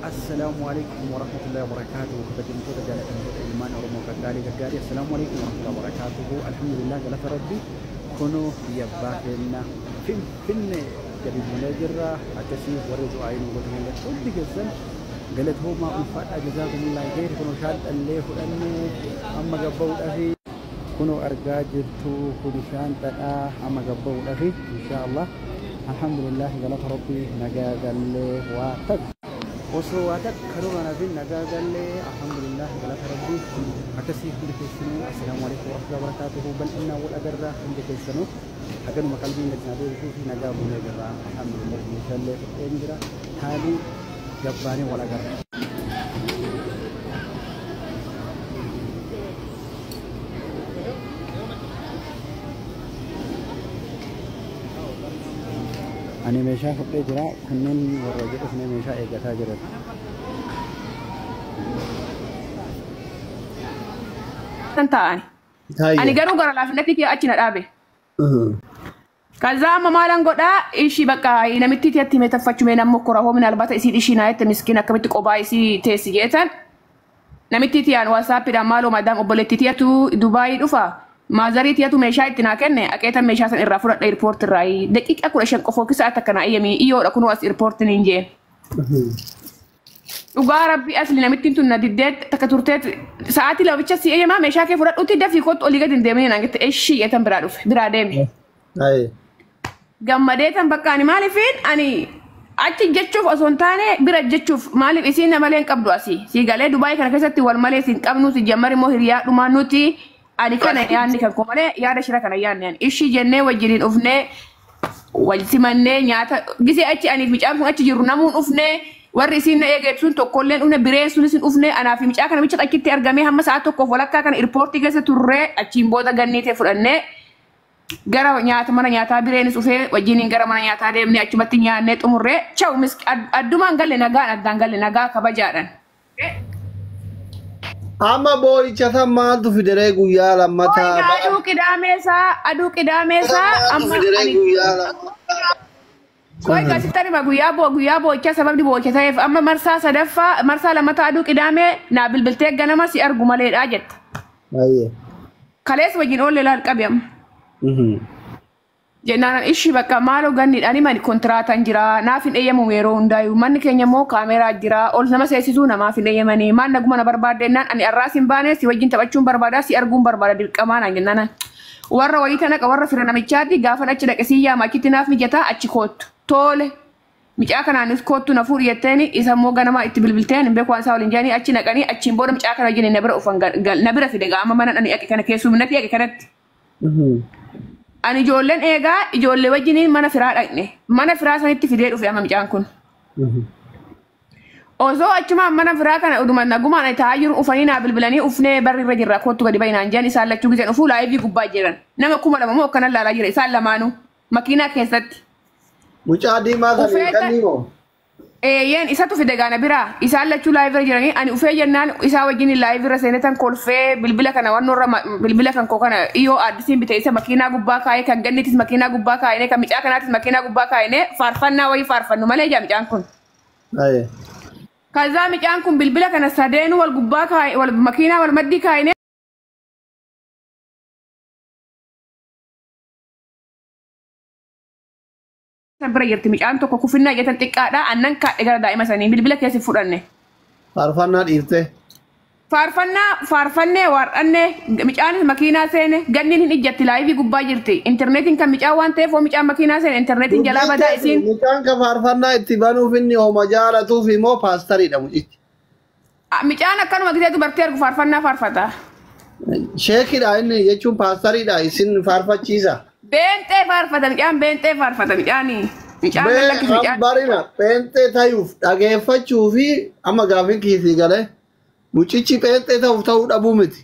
السلام عليكم ورحمة الله وبركاته. كبجمتو رجالة الإيمان ورمو كقالي كقالي. السلام عليكم ورحمة الله وبركاته. الحمد لله قلت ربي كونوا يباكلنا فين جديد من الجرة أكسي ورجوا عينه وجهنا كل جزء قالت هو ما أنفع جزاكم الله خير. كونوا شاد اللي فلان أما قبوا أخي كونوا أرجاجتو كل شان تلا أما قبوا أخي إن شاء الله. الحمد لله قالت ربي نجاز اللي واتق وصواتك كرونا في النجاز اللي الحمد لله قالت ربي أكسي كل كيسنو. السلام عليكم ورحمة الله وبركاته. بل إنا والأجرة عند كيسنو أكن مقلبين لجنادي في نجاب ونجرة الحمد لله إن شاء الله إنجرة هذه جباني والأجرة. أنا مشى فوق جرا كنن ورجع أنا مشى إجازة جرا. تنتهي. أنا قالوا قرا لا فنتي كي أشينا الأبي. كذا ما مالن قدا إيشي بقى إن متى تيجي متفتش من أمك وراه من البات يصير إيشي نايت مسكينة كمية قبائل يصير تيسيجتان. نمتى تيجي أنا واساب بيدا مالو مدام أبلتي تيجي تو دبي دوفا. ما زريت يا تو مشاهد تناكنة أكيد هم مشاهد الرافورة الإيربورت الرأي دقيق أكون عشان كفوك ساعة كنا أيامي إيو أكون واس إيربورت نينجي وقارب بأصل نمتين تنا ديدت تكتورتات ساعتي لو بتشسي أيام ما مشاكل فرات أوتي ده في كوت أولي قد ندمين أنك إيش شيء يتم برادم أي جمدتهم بكاني مالي فين أني أتي جتشوف أصلا تاني برا جتشوف مالي إسينا مالين كبدو أسي سيقالي دبي كان كسرتي والمالي سين كابنو سجمري مهريات وما نوتي أنا كان يعني كان كمالة يا رشرا كان يعني إيشي جنة وجرين أفنى والسمنة نياتا جزء أتي أنا في مجال أتي جرنامون أفنى ورسينا يجيبسون تقولن أنا بريسون سين أفنى أنا في مجال كان مجال أكيد ترجمي هم ساعات تقف ولا كان إيربورت جالس تورة أتيم بودا جنة فرنة جرا نياتا mana nyaata bireenis ufee wajjiniin gara mana nyaataa deemnee achumatti nyaannee xumurree chaw miski addumaan galle nagaan addaan galle nagaa kabajaadhaan. Amma boyicha maaltu fidere guyyaa lammataa aduu qidaameesaa amma koy gasitani ma guyyaa boyicha sababni boyicha ta'eef amma marsaa sadaffaa marsaa lammataa aduu qidaamee naa bilbiltee ganama si argu maleedhaa jetta. Kalees wajjin oolle laal qabi amma. Jennaan ishii bakka maaloo ganniidhaan mani kontiraataan jira naaf hin eeyyamu yeroo hundaayyuu manni keenya immoo kaameeraa jira ol nama seessisuu namaaf hin eeyyamanii maan naguma na barbaaddennaan ani arraas hin baane si wajjin taphachuun barbaadaa si arguun barbaada dirqamaan jennaan warra wayii tana warra fira namichaatti gaafa achi dhaqe siyyaa makitti naaf mijataa achi koottu tole micaa kanaanis koottu na fuudhi jetteeni isa immoo ganamaa itti bilbilteen hin beeku waan isaa waliin jedhanii achi naqanii achiin booda micaa kana wajjin na bira ufan na bira fide gaama mana ani aqe kana keessuminatti aqe kanatti. Ani ijoolleen eegaa ijoollee wajjiniin mana firaa dhaqne mana firaa sanitti fidee dhufe amma micaan kun. Osoo achuma mana firaa kana uduma nagumaan taa'aa jiru ufanii naa bilbilanii ufnee barri irra jirra kootu gadi bayinaan jedhan isaan lachuu giseen ufuu laayivii gubbaa jiran nama 2,000 moo akkanan laalaa jira isaan lamaanuu makiinaa keessatti. Mucaa diimaa sanii kanniimoo? Yeen isatu fide gaana biraa isaan lachuu laayivii irra jiranii ani ufee jennaan isaa wajjiniin laayivii irra seenetan kolfee bilbila kana wannoorra bilbila kan koo kana iyoo addisiin bite isa makiinaa gubbaa kaayee kan gannitis makiinaa gubbaa kaayee kan micaa kanaatis makiinaa gubbaa kaayee faarfannaa wayii faarfannu malee jaa micaan kun. Kazaa micaan kun bilbila kana sadeenu wal gubbaa kaayee wal makiinaa wal maddii kaayee bira jirti micaan tokko kufinnaa jetan xiqqaadha annan kaadhe gara daa'ima sanii bilbila keessi fudhanne. Faarfannaa dhiirte. Faarfannee waar'annee micaanis makiinaa seene ganniin hin ijjatti laayivii gubbaa jirti intarneetiin kan micaa waan ta'eef micaan makiinaa seene intarneetiin jalaa badaa isiin. Micaan ka faarfannaa itti banuuf inni hooma jaalatuuf immoo paastariidha mucichi. Micaan akkanuma gisee dubartii argu faarfannaa faarfata. Sheekidha inni jechuun paastariidha isin faarfachiisa. Beenxee faarfata micaan beenxee faarfata micaanii. Micaan lakkis micaan. Barina beenxee tayuuf dhageeffachuu fi amma gaafin kiisii galee mucichi beenxee ta'uu dhabuu miti.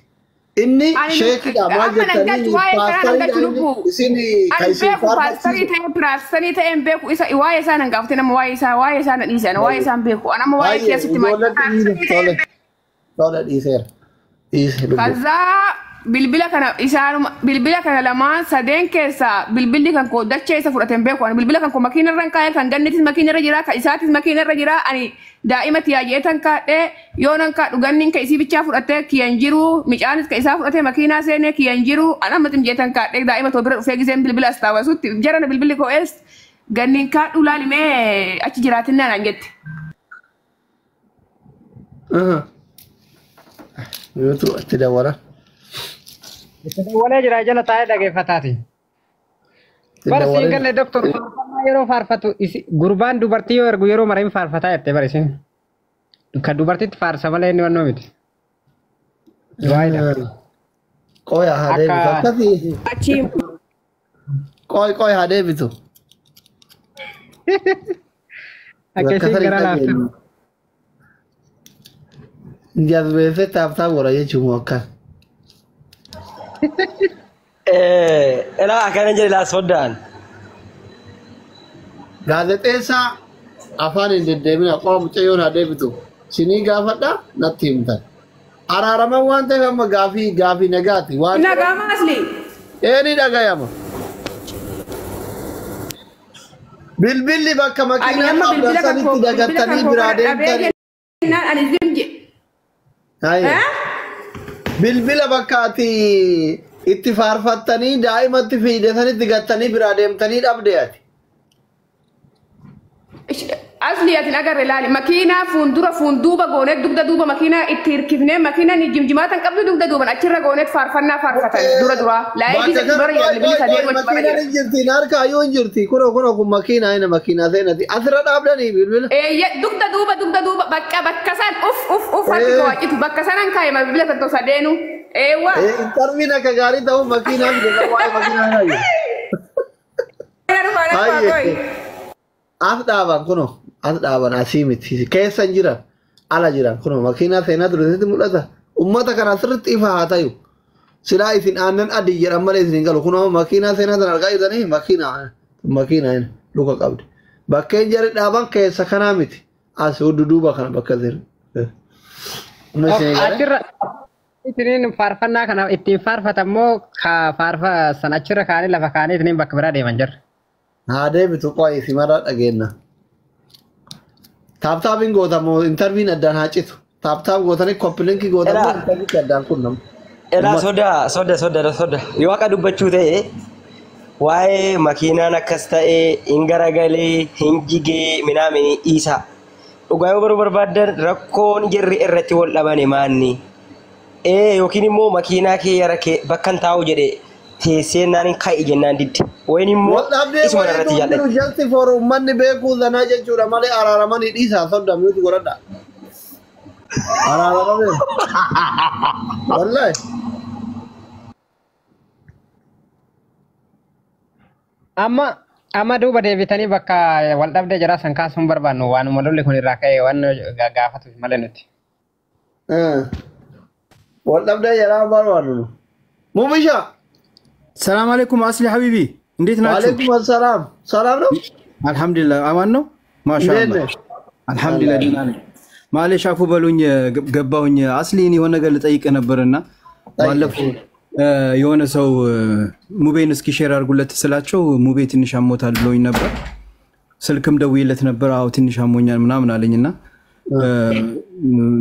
Inni sheekidha maal jettanii paastarii isin kan isin faarfachiisa. Paastarii ta'een beeku isa waa'ee isaa nan gaafate nama waa'ee isaa na dhiisan waa'ee isaan beeku anama waa'ee keessatti maal. Tole dhiiseera. Kazaa bilbila kana lamaan sadeen keessa bilbilli kan koo dachee isa fudhateen beeku ani bilbila kan koo makiina irra kaa'ee kan gannitis makiina irra jira kan isaatis makiina irra jira ani daa'ima tiyaajeetan kaadhee yoo nan kaadhu ganniin ka isii bichaa fudhatee kiyyan jiru micaanis ka isaa fudhatee makiinaa seenee kiyyan jiru an ammatim jeetan kaadhee daa'ima too bira dhufee giseen bilbila as taawwasutti jarana bilbilli koo ees ganniin kaadhu laalimee achi jiraatinaan an jette. Yoo tu itti dawwala. Wala jira jala taa'ee dhaggeeffataati. Barsiin galle doktor yeroo faarfatu gurbaan dubartii yoo ergu yeroo maraa faarfataa jettee barsiin. Kan dubartiitti faarsa malee inni wannoo miti. Qoya haa deebitu akkasii. Achiin. Qoy haa deebitu. Akkasiin gara laaftu. Jazbeessee taaptaa godha jechuun akka. Elaa akkana jedhe laa soddaan. Gaazexeessaa afaan hin deddeebina qofa mucayyoon haa deebitu. Sinii gaafadha natti himtan. Araaraman waan ta'eef amma gaafii nagaati. Nagaama asli. Ni dhagayama. Bilbilli bakka makiinaa qabdasanitti dagatanii biraa deemtanii. Bilbila bakka ati itti faarfattanii daa'imatti fiidetanitti gattanii biraa deemtanii dhabde ati. Asli ati agarre laali makiinaa fuunduuba goonet dugda duuba makiinaa itti hirkifnee makiinaa ni jimjimaatan qabdu dugda duuban achirra goonet faarfannaa faarfatan dura laayikii bara bilbila sadee makiinaa ni jirti harkaa yoo jirti kun makiinaa ina makiinaa seenati asirra dhaabdanii bilbila. Dugda duuba bakka san uf harki kawaacitu bakka sanan kaa'e bilbila tokko sadeenu. Eewwa. Intarviin akka gaarii ta'u makiinaa fide waa'ee makiinaa hayyee. As dhaaban kuno as dhaaban asii miti keessa jiran ala jiran kuno makiinaa seenaa turetti mul'ata ummata kana sirriitti ifa haa ta'u silaa isin aannan adii jedhan malee isin galu kuno makiinaa seenaa tan argaa jirtanii makiinaa luka qabdi bakkeen jari dhaaban keessa kanaa miti as duuba kana bakka seenaa. Itinin faarfannaa kana ittiin faarfatammoo ka faarfa san achirra kaanii lafa kaanii itinin bakka biraa deeman jirra. Haa deebitu qo'ii si maraa dhageenya. Taaptaabiin gootamoo intarviin addaan haa citu. Taaptaab gootanii koppilinkii gootamoo intarviitti addaan kunnamu. Elaa soda. Yoo akka dubbachuu ta'e waa'ee makiinaan akkas ta'e hin garagalee hin jigee minaamini dhiisa. Dhugaa yoo barbaaddan rakkoon jirri irratti wal dhabane maanni. Yookiin immoo makiinaa kee yara kee bakka hin taa'u jedhe teesseenaan kaa'i jennaan didde. Wayin immoo isuma irratti jaallatti. Jalti for uummanni beekuu zanaa jechuudha malee araaramanii dhiisaa soddamiutu godhadha. Araaramanii. Wallahi. Amma duuba deebitanii bakka wal dhabdee jira san kaasuun barbaannu waanuma lolli kun irraa ka'e waan gaafatu malee nuti. Wal dhabdee jira barbaannu. Mumisha. السلام عليكم أصلي حبيبي نديت ناتشو وعليكم السلام سلام نو الحمد لله أمانو ما شاء الله الحمد لله ديناني معلش عفو بلوني قباوني أصلي إني وانا قلت أيك أنا برنا والفو يوانا سو موبين اسكي شير أرقول تسلاتشو موبي تنشام موتا لوين نبر سلكم دويلة نبر أو تنشام وين منامنا علينا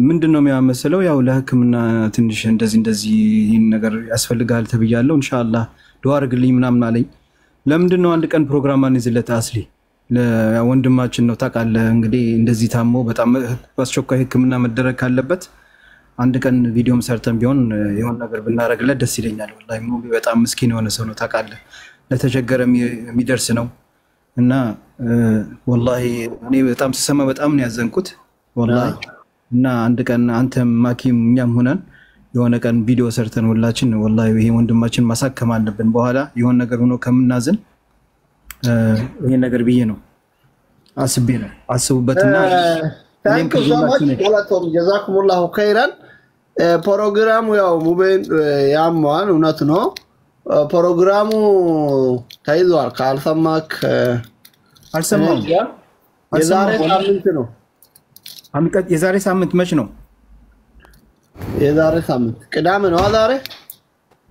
ምንድነው የሚያመሰለው ያው ለህክምና ትንሽ እንደዚህ ይሄን ነገር ያስፈልጋል ተብያለሁ ኢንሻአላህ ዱአ አድርግልኝ ምናምን አለኝ ለምንድነው አንድ ቀን ፕሮግራም አንይዝለት አስሊ ለወንድማችን ነው ታውቃለህ እንግዲህ እንደዚህ ታሞ በጣም አስቸኳይ ህክምና መደረግ ካለበት አንድ ቀን ቪዲዮም ሰርተን ቢሆን የሆነ ነገር ብናረግለት ደስ ይለኛል ወላሂ ሙቢ በጣም ምስኪን የሆነ ሰው ነው ታውቃለህ ለተቸገረ የሚደርስ ነው እና ወላሂ እኔ በጣም ስሰማ በጣም ነው ያዘንኩት والله እና አንድ ቀን አንተም ማኪም እኛም ሆነን የሆነ ቀን ቪዲዮ ሰርተን ሁላችን والله ይሄ ወንድማችን ማሳከም አለብን በኋላ የሆነ ነገር ሆኖ ከምናዝን ይሄ ነገር ብዬ ነው አስቤ ነው አስቡበትና ጀዛኩሙላሁ ኸይራን ፕሮግራሙ ያው ሙቤን ያማን እውነት ነው ፕሮግራሙ ታይዟል ካልሰማክ አልሰማም የዛሬ ሳምንት ነው የዛሬ ሳምንት መች ነው? የዛሬ ሳምንት ቅዳሜ ነው ዛሬ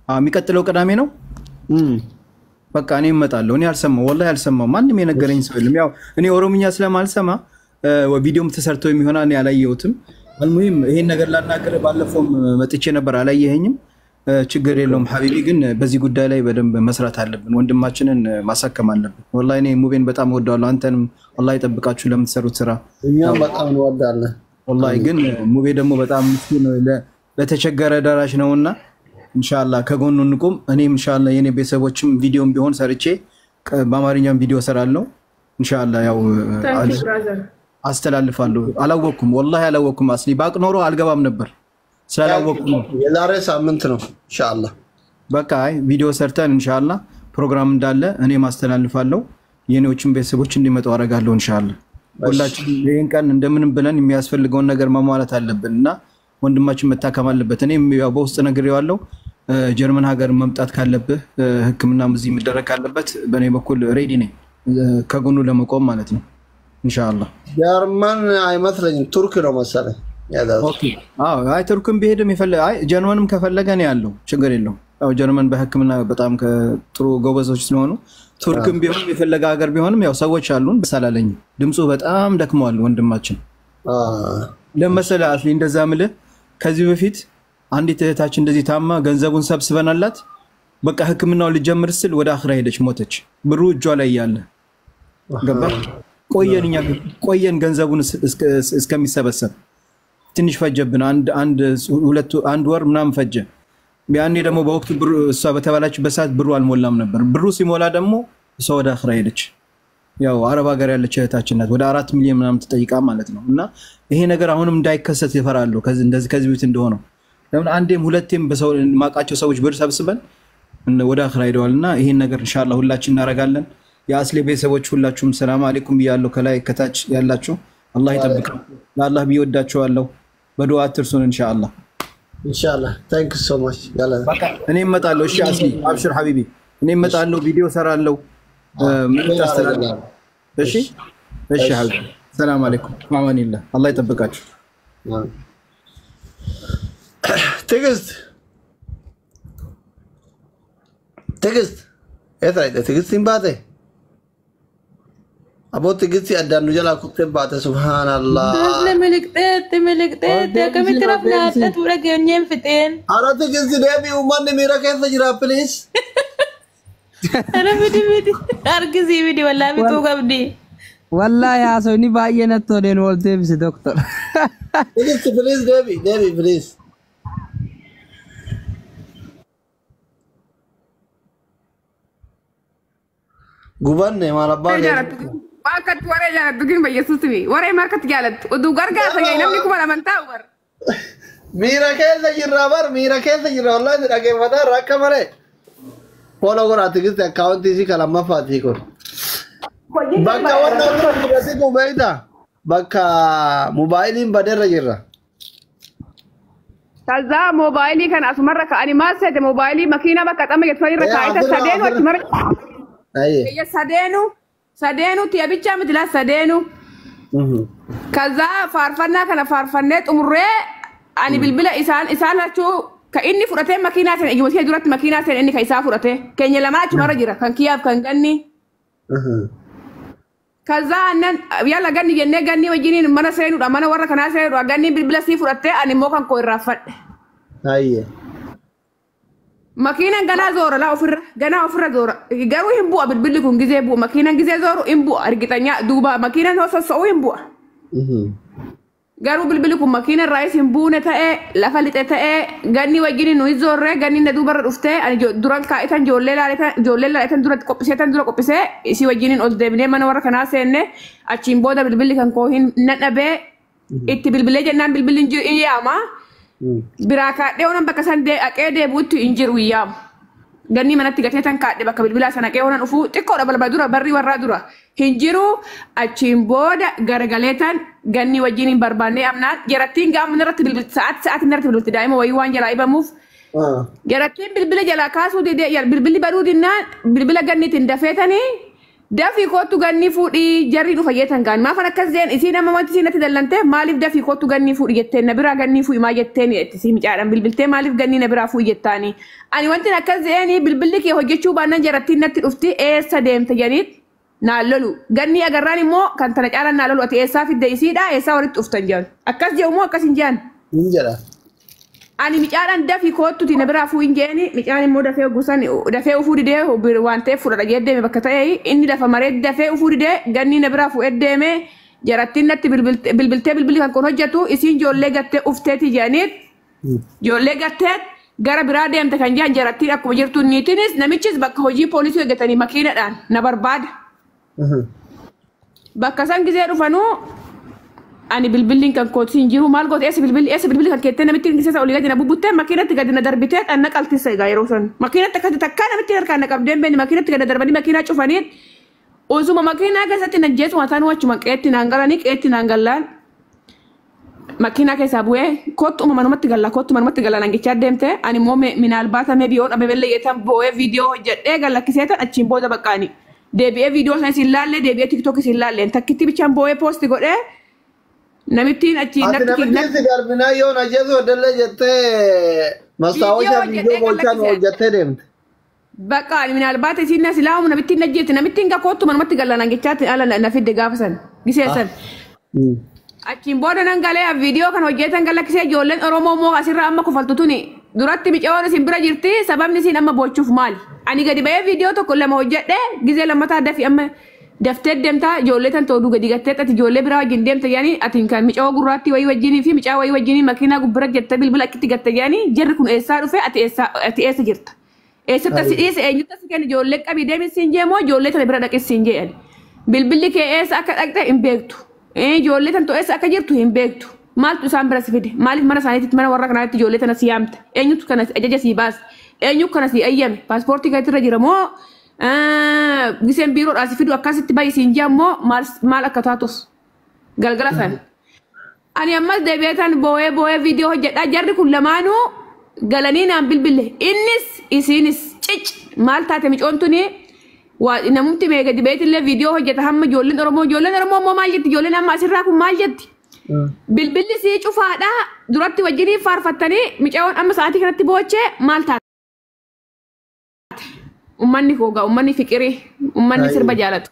የሚቀጥለው ቅዳሜ ነው። በቃ እኔ እመጣለሁ። እኔ አልሰማው ወላሂ አልሰማው ማንንም የነገረኝ ሰው የለም። ያው እኔ ኦሮምኛ ስለማልሰማ ቪዲዮም ተሰርቶ የሚሆና እኔ አላየሁትም። አልሙሂም ይሄን ነገር ላናገር ባለፈውም መጥቼ ነበር አላየኸኝም። ችግር የለውም ሐቢቢ ግን በዚህ ጉዳይ ላይ በደንብ መስራት አለብን። ወንድማችንን ማሳከም አለብን። ወላሂ እኔ ሙቤን በጣም ወዳለሁ። አንተንም አላህ ይጠብቃችሁ ለምትሰሩት ስራ። እኛም በጣም እንወዳለን። ወላሂ ግን ሙቤ ደግሞ በጣም ምስኪን ነው ለተቸገረ ደራሽ ነውና ኢንሻአላህ ከጎኑ እንቁም። እኔም ኢንሻአላህ የኔ ቤተሰቦችም ቪዲዮም ቢሆን ሰርቼ በአማርኛም ቪዲዮ ሰራለሁ ኢንሻአላህ ያው አስተላልፋለሁ። አላወኩም ወላሂ አላወኩም። አስሊ ባቅ ኖሮ አልገባም ነበር ስላላወኩም የዛሬ ሳምንት ነው ኢንሻአላህ። በቃ ቪዲዮ ሰርተን ኢንሻአላህ ፕሮግራም እንዳለ እኔ ማስተላልፋለሁ። የኔዎችን ቤተሰቦች እንዲመጡ አደርጋለሁ ኢንሻአላህ። ሁላችን ይሄን ቀን እንደምንም ብለን የሚያስፈልገውን ነገር ማሟላት አለብንና ወንድማችን መታከም አለበት። እኔም ያው በውስጥ ነግሬዋለሁ። ጀርመን ሀገር መምጣት ካለብህ ህክምናም እዚህ መደረግ ካለበት በእኔ በኩል ሬዲ ነኝ ከጎኑ ለመቆም ማለት ነው ኢንሻአላህ። ጀርመን አይመስለኝም ቱርክ ነው መሰለኝ ያዳው። ኦኬ አይ ቱርክም ቢሄድም ይፈልግ አይ ጀርመንም ከፈለገ ነው ያለው ችግር የለውም። ያው ጀርመን በህክምና በጣም ከጥሩ ጎበዞች ስለሆኑ ቱርክም ቢሆን የፈለገ ሀገር ቢሆንም ያው ሰዎች አሉን። በሰላለኝ ድምጹ በጣም ደክሟል ወንድማችን። ለምሳሌ አስሊ እንደዛ ምልህ ከዚህ በፊት አንዲት እህታችን እንደዚህ ታማ ገንዘቡን ሰብስበናላት በቃ ህክምናው ሊጀምር ስል ወደ አኽራ ሄደች ሞተች። ብሩ እጇ ላይ ያለ ገባ ቆየን ገንዘቡን እስከሚሰበሰብ ትንሽ ፈጀብን። አንድ ወር ምናምን ፈጀ። ያኔ ደግሞ በወቅቱ ብሩ እሷ በተባላችበት ሰዓት ብሩ አልሞላም ነበር። ብሩ ሲሞላ ደግሞ እሷ ወደ አኽራ ሄደች። ያው አረብ ሀገር ያለች እህታችን ናት። ወደ 4 ሚሊዮን ምናምን ተጠይቃ ማለት ነው። እና ይሄ ነገር አሁንም እንዳይከሰት ይፈራሉ። ከዚህ ቤት እንደሆነው ለምን አንዴም ሁለቴም በሰው ማቃቸው ሰዎች ብር ሰብስበን ወደ አኽራ ሄደዋልና ይሄን ነገር ኢንሻአላህ ሁላችን እናረጋለን። የአስሊ ቤተሰቦች ሁላችሁም ሰላም አለይኩም ብያለሁ። ከላይ ከታች ያላችሁ አላህ ይጠብቃችሁ። ለአላህ ቢወዳችኋለሁ። በዱዓ አትርሱን ኢንሻአላህ ኢንሻአላህ። ታንክ ዩ ሶ ማች ያላ እኔ እመጣለሁ። እሺ አስሊ አብሽር ሐቢቢ እኔ እመጣለሁ። ቪዲዮ ሰራለሁ ምን ታስተላልፋለህ? እሺ እሺ ሐቢቢ ሰላም አለይኩም ማማኒላህ አላህ ይጠብቃችሁ። ትግስት የታይደ ትግስት ይባቴ አቦት ትግስት ያዳኑ ጀላ ኩቴ ባተ ሱብሃንአላህ መልክቴት ከመትረፍናት ወረገኘን ፍጤን አረ ትግስት ደቢ ኡማን ሚራከተ ጅራ ፕሊዝ አረ ቪዲ አርግዚ ቪዲ ወላ ቢቱ ገብዲ ወላሂ ያሰውኒ ባየነት ወደን ወልቴብስ ዶክተር ትግስት ፕሊዝ ደቢ ፕሊዝ ጉባን ማለባ ማከት ወሬ ጃለት ግን በኢየሱስ ቢ ወሬ ማከት ጃለት ወዱ ጋርጋ ሰገይ ነምኒ ኩማ ለመንታ ወር ሚራከል ጅራ ወላሂ ደገፈታ ረከመለ ፎሎ ጎራ ትግስት አካውንት እዚህ ከላማ ፋቲ ኮ በቃ ወጣው ትግስት ጉባይታ በቃ ሞባይልን በደረ ጅራ ከዛ ሞባይሊ ከን አስመረ ከአኒ ማሰደ ሞባይሊ መኪና በቃ ጠመ የትፈይረ ካይተ ሰደን ወጥ መረ አይ ሰደኑ ትያብቻ ምትላ ሰደኑ ከዛ ፋርፈና ከነ ፋርፈነ ጥሙሬ አኒ ብልብለ ኢሳላችሁ ከኢኒ ፍረቴ መኪና ተን እጅ ወሲያ ዱረት መኪና ተን እኒ ከኢሳ ፍረቴ ከኛ ለማች መረ ጅራ ከን ኪያብ ከን ገኒ ከዛ አነን ያላ ገኒ የነ ገኒ ወጂኒን መነ ሰይኑ ዳመነ ወረ ከና ሰይዱ ገኒ ብልብለ ሲ ፍረቴ አኒ ሞካን ኮ ይራፈድ አይ መኪና ገና ዞረ ላ ኦፍራ ዞረ ገሩ ይምቡ ብልብልኩን ጊዜ ቡ መኪና ጊዜ ዞሩ ይምቡ እርግጠኛ ዱባ መኪና ተወሰሰው ይምቡ ገሩ ብልብልኩ መኪና ራይስ ይምቡነ ተኤ ለፈልጤ ተኤ ገኒ ወጂኒ ነው ይዞረ ገኒ ነዱበር ዱፍቴ አኒ ዱራን ካይታን ጆሌላ አይተን ዱረት ቆጵሴታን ዱረ ቆጵሴ እሲ ወጂኒን ኦል ደብኔ መነ ወረ ከና ሰነ አቺን ቦዳ ብልብልከን ኮሂን ነነቤ ኢት ብልብሌ ጀናን ብልብል እንጂ ያማ biraka deonan baka sande akede butu injir wiyam ganni manatti gatetan kaade baka bilbila sana ke wonan ufu tikko da balba dura barri warra dura hinjiru achin boda gargaletan ganni wajini barbane amna jaratin gam narat bil saat narat bil daima way wan jala iba muf jaratin bilbila jala kasu de bilbili barudina bilbila ganni tindafetani dafii kootu ganni fuudhii jarri dhufa jettan gaan maafan akkas jeen isiin amma wanti isiin natti dallantee maaliif dafii kootu ganni fuudhi jetteen na biraa ganni fuudhi maa jetteen isii micaadhaan bilbiltee maaliif ganni na biraa fuudhi jettaanii ani wanti akkas jeeni bilbilli kee hojjechuu baannaan jarattiin natti dhufti eessa deemte janiit naan lolu ganni agarraan immoo kan tana caalaan naan lolu ati eessaa fidde isiidha eessaa walitti dhuftan jedhan akkas jeemoo akkas hin jean Hin jedha. ani micaadhaan dafii kootuti na biraa fuudhin jeeni micaan immoo dafee gusan dafee ufuu didee waan ta'eef fudhadha jeddeeme bakka ta'e inni lafa maree dafee ufuu didee ganni na biraa fuudhee deeme jarattiin natti bilbiltee bilbilli kan kun hojjetu isiin ijoollee gattee ufteeti jedhaniit ijoollee gattee gara biraa deemte kan jedhan jarattiin akkuma jirtu niitinis namichis bakka hojii poolisii hojjetanii makiinadhaan na barbaada. Bakka san gisee dhufanuu ani bilbilliin kan kootiin jiru maal goote eessa bilbilli kan keettee namitti ingilisa olii gadi na bubbuttee makiinatti gadi na darbitee kan na qaltisa egaa yeroo san makiinatti akkatti takkaa namitti harkaan na qabdeen beeni makiinatti gadi darbanii makiinaa cufaniit osuma makiinaa keessatti na jeesu mataan wachuma qeetti naan galanii qeetti naan gallaan makiinaa keessaa bu'ee kottu manumatti galla nangichaa deemte ani immoo minaal baatamee biyyoon abebellee yeetan boo'ee viidiyoo hojjedhee gallakkiseetan achiin booda baqqaani deebi'ee viidiyoo sana isin laallee deebi'ee tiktook isin laalleen takkitti bichaan boo'ee poosti godhee namittiin achi natti garbinaa yoo na jeesu hodallee jettee mastaawwacha viidiyoo bolchaan hojjettee deemte. Bakka minaal baate isin na silaamu namittiin najjeetti namittiin ga kottu manumatti galla nangichaatti ala na fidde gaafa san giseessan. Achiin booda nan galee viidiyoo kan hojjetan galakkisee ijoolleen Oromoo moo asirraa amma kufaltutuni duratti micoon isin bira jirti sababni isin amma bochuuf maali ani gadi ba'ee viidiyoo tokko lama hojjedhe gizee lammataa dafi amma daftee deemtaa ijoollee tan ta'uu gadi gattee ati ijoollee biraa wajjin deemte yaani ati kan micoo gurraatti wayii wajjinii fi micaa wayii wajjinii makiinaa gubbira jette bilbila akkitti gatte yaani jarri kun eessaa dhufe ati eessa jirta eessatti asi dhiise eenyutti asi kenni ijoollee qabii deemis siin jee moo ijoollee tana bira dhaqes siin jee bilbilli kee eessa akka dhaqxe hin beektu ijoollee tan eessa akka jirtu hin beektu maaltu isaan bira si fide maaliif mana isaaniitti mana warra kanaatti ijoollee tana si yaamte eenyutu kana ajaja si baas eenyutu kana si ayyame paaspoortii keetti irra jira moo giseen biiroodhaa si fidu akkasitti bayi siin jee ammoo maal akka taatus galgala sana ani ammas deebi'eetan boo'ee viidiyoo hojjedhaa jarri kun lamaanuu galanii naan bilbille innis isiinis cic maal taate micoomtuni namumti meega dibeetillee viidiyoo hojjeta hamma ijoolleen Oromoo immoo maal jetti ijoolleen amma asirraa kun maal jetti bilbilli sii cufaadha duratti wajjinii faarfattanii micaawwan amma sa'aatii kanatti boochee maal taate ummanni koogaa ummanni fiqirii ummanni sirba jaalatu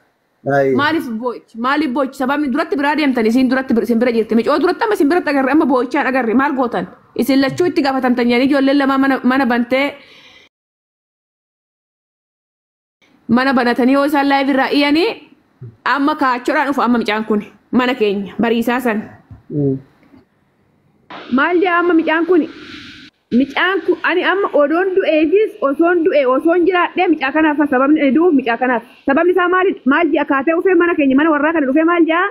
maaliif boochi sababni duratti biraa deemtan isin duratti isin bira jirti micoo duratti amma isin biratti agarre amma boochaan agarre maal gootan isin lachuu itti gaafatamtan jedhanii ijoolleen lama mana bantee mana banatanii yoo isaan laayif irraa iyanii amma kaachoodhaan dhufu amma micaan kun mana keenya bariisaa san maal jaa amma micaan kun ani amma odoon du'eefis osoon jiraadhee micaa kanaaf sababni du'uuf micaa kanaaf sababni isaa maal jaa kaatee dhufee mana keenya mana warraa kana dhufee maal jaa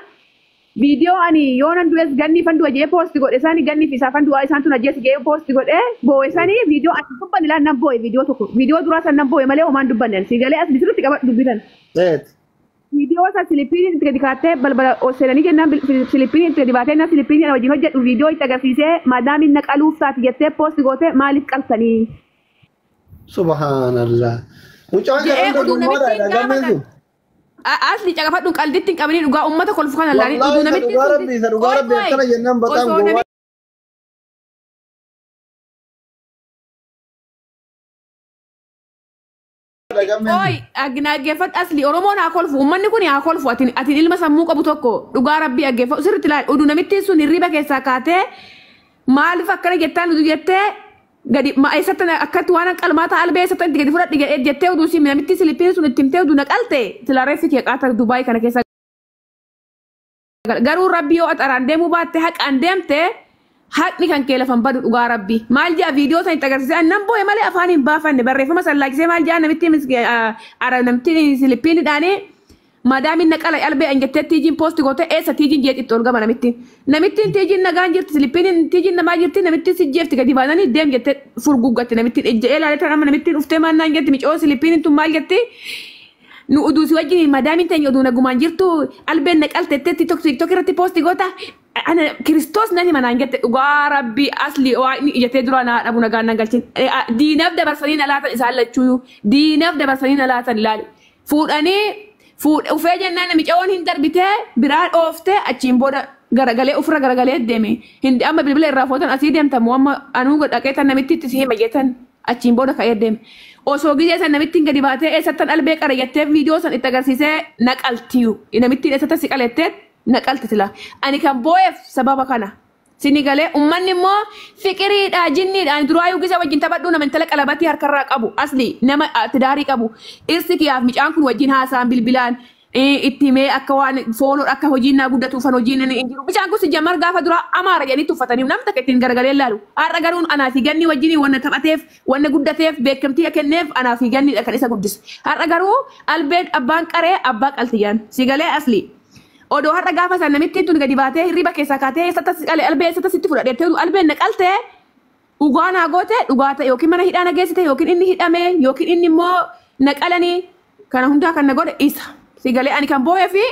viidiyoo ani yoonan du'es ganni fan du'a jee poosti godhe isaanii ganni fi isaa fan du'aa isaan tun ajjeesi jee poosti godhe boo'e isaanii viidiyoo ani dubban ilaan nan boo'e viidiyoo tokko viidiyoo duraa san nan boo'e malee homaan dubbanne si galee as bisirutti qaba dubbitan. Viidiyoo san Filiippiiniin itti gadi kaattee balbala seenanii jennaan Filiippiiniin itti gadi baatee na Filiippiiniin wajjin hojjedhu viidiyoo itti agarsiisee maadaamiin na qaluuf taati jettee poosti gootee maaliif qaltanii. Subhaanallah. Mucaan kan dhugummaadha dhagameen sun. Asli caqafadhu qalditti hin qabanii dhugaa uummata kolfu kana laanii dhuguu namitti dhugaa rabbi akkana jennaan baqaan gowwaa. Oi agnageeffat asli Oromoon haa kolfu uummanni kun haa kolfu atiin ilma sammuu qabu tokko dhugaa rabbi aggeeffatu sirriitti ilaali oduu namitti sun hirriba keessaa kaatee maaliif akkana jettaan nuti jettee gadi eessatti akkatti waan qalmaata albee eessatti itti gadi fudhadhi jettee oduu si namitti Filiippiin sun itti himtee oduu naqalte silareessi kee qaata Dubaay kana keessa garuu rabbi yoo axaraan deemuu baatte haqaan deemte haqni kan kee lafan badu dhugaa rabbi maal jaa viidiyoo san itti agarsiise annan boo'e malee afaan hin baafanne barreeffama sallaakisee maal jaa namitti Filiippiin dhaanii maadaamiin naqala albee anjattee tiijiin poosti goote eessa tiijiin jeexitti ol gama namittiin tiijiin nagaan jirti Filiippiiniin tiijiin namaa jirti namittiin sijjeefti gadi baasanii deem jettee furguggatti namittiin ejja'ee laalee amma namittiin dhuftee maannaan jetti micoo Filiippiiniin tun maal jetti nu uduusi wajjin maadaamiin teenya oduu nagumaan jirtu albeen naqaltettee tiktok irratti poosti goota ana Kiristoos nani manaan jette dhugaa rabbi asli waan ijatee dura na dhabu nagaan nan galchin diinaf dabarsanii alaatan isaan lachuu diinaf dabarsanii alaatan ilaali fuudhanii Ufee jennaan namicha waan hin darbitee biraa dhooftee achiin booda garagalee ofirra garagalee deeme. Hindi amma bilbila irraa footan asii deemtamu amma anuu dhaqee tan namitti itti si himayyetan achiin booda ka'ee deeme. Osoo gizee san namitti gadi baatee eessattan albee qarayyattee viidiyoo san itti agarsiisee naqaltiyu. Namittiin eessatti si qalettee naqalti sila. Ani kan boo'eef sababa kana. Sinigalee ummanni immoo fiqiriidha jinniidhaan duraayyuu gisa wajjin taphadhuu nama intala qalabatii harkarraa qabu asli nama tidaarii qabu irsi kiyyaaf micaan kun wajjin haasaan bilbilaan itti mee akka waan fooloo akka hojiin naa guddatu ufan hojiin hin jiru micaan kun si jammar gaafa dura amaara jedhanii tuffatanii namni takka ittiin garagalee laalu har'a garuun anaa fi ganni wajjin wanna taphateef wanna guddateef beekamtii kenneef anaa fi ganniidha kan isa guddise har'a garuu albeen abbaan qaree abbaa qaltiyyaan sigalee asli. Odoo har'a gaafa san namitti tun gadi baatee hirriba keessaa kaatee albee eessatti sitti fudhadheettee albeen naqaltee dhugaa naa goote dhugaa ta'e yookiin mana hidhaa nageessite yookiin inni hidhame yookiin inni immoo naqalanii kana hundaa kan na godhe isa. Sigalee ani kan boo'ee fi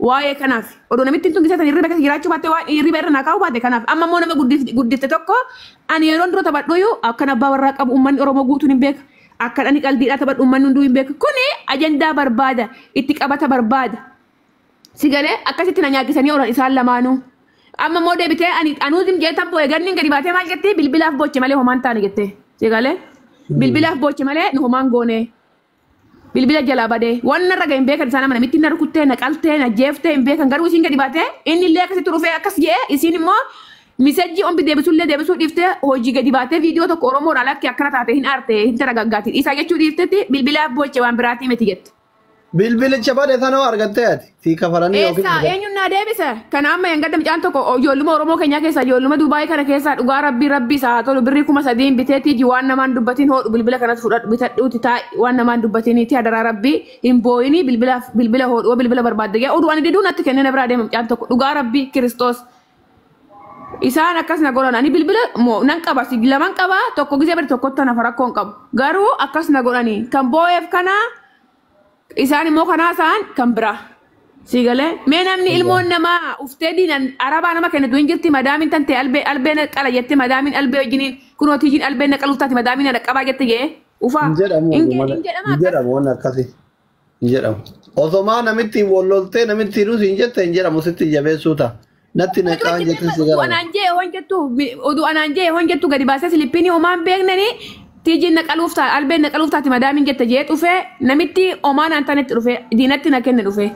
waa'ee kanaaf odoo namitti tun gisatan hirriba keessa jiraachuu baatte waan hirriba irra naa kaa'uu baate kanaaf amma immoo nama guddifte tokko ani yeroon dura taphadhuyyuu akkan abbaa warraa qabu uummanni Oromoo guutuun hin beeka. Akkan ani qalbiidhaa taphadhu uummanni hunduu hin beeka. Kuni ajandaa barbaada itti qabata barbaada. Sigalee akkasitti na nyaagisanii oolan isaan lamaanuu. Amma immoo deebitee anuutiin jeetan boo'ee ganniin gadi baatee maal jettee bilbilaaf booche malee homaan taane jettee. Sigalee bilbilaaf booche malee nu homaan goonee. Bilbila jalaa badee waan narra ga'e hin beekan isaan amma namitti na rukuttee na qaltee na jeeftee hin beekan garuu isiin gadi baatee inni illee akkasitti dhufee akkas jedhee isiin immoo misejjii ombi deebisullee deebisuu dhiiftee hojii gadi baatee viidiyoo tokko Oromoodhaan akka akkana taate hin aarte hin taragaggaatiin isaa jechuu dhiiftetti bilbilaaf booche waan biraatii miti jette. Bilbilicha badee tanoo argattee ati sii kafalanii yookiin eenyuun naa deebise kana amma yangada micaan tokko ijoolluma Oromoo keenya keessaa ijoolluma Dubaayii kana keessaa dhugaa rabbii isaa tolu birrii 3,000 biteetii waan namaan dubbatiin hodhu bilbila kanas fudhadhu bitadhuuti taa'e waan namaan dubbatiniiti hadaraa rabbii hin booyinii bilbila hodhu bilbila barbaadde oduu ani diduu natti kennee na biraa deema micaan tokko dhugaa rabbii Kiristoos. Isaan akkas na godhan ani bilbila nan qaba laman qaba tokko gisee bari tokkotti nafa rakkoon qabu garuu akkas na godhanii kan boo'eef kana isaan immoo kanaa isaan kan biraa. Sigalee mee namni ilmoon namaa uftee diinan arabaa nama kennitu hin jirti madaamin tante albeen qala jette madaamin albee wajjiniin kunootiijiin albeen naqaluuf taate madaamin naqabaa jette jee ufaa. Hin jedhamu waan akkasii hin jedhamu. Osomaa namitti walloltee namitti nuti hin jette hin jedhamu sitti jabeessuu ta'a. Natti naqaa hin jettin si gara. Anaan jee hoon jettu oduu anaan jee hoon jettu gadi baasee silippiinii homaan beeknanii tiijiin naqaluuf taate albeen naqaluuf taate madaamin jette jee dhufee namitti homaan antanetti dhufee diinatti na kenne dhufee.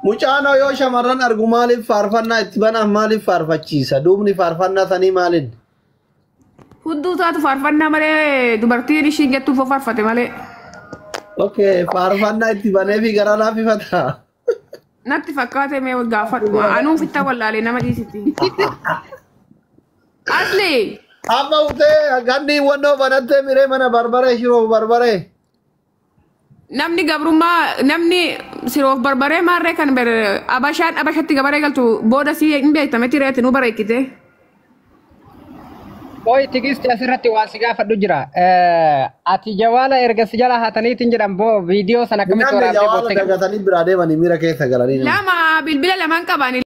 Mucaanoo yoo shamarran argu maaliif faarfannaa itti banaaf maaliif faarfachiisa? Duubni faarfannaa sanii maalin? Hudduu taatu faarfannaa malee dubartiin ishiin jettuuf faarfate malee. Okay, faarfannaa itti banee fi gara laafifata. Natti fakkaate mee gaafadhu. Anuu fitta wallaalee nama dhiisitti. Asli. Amma utee ganni wannoo banattee miree mana barbaree shiroof barbaree. Namni gabrummaa namni siroof barbaree maarree kan abashaan abashatti gabaree galtu booda si hin beektametti reetti nu bareechite. Oi tigisti asirratti waan si gaafadhu jira. Ati jawaala erga si jala haataniitiin jedhan boo viidiyoo sana akkamitti waraabdee bootte. Jawaala dagatanii biraa deemanii miira keessa galanii. Lama bilbila lamaan qaban.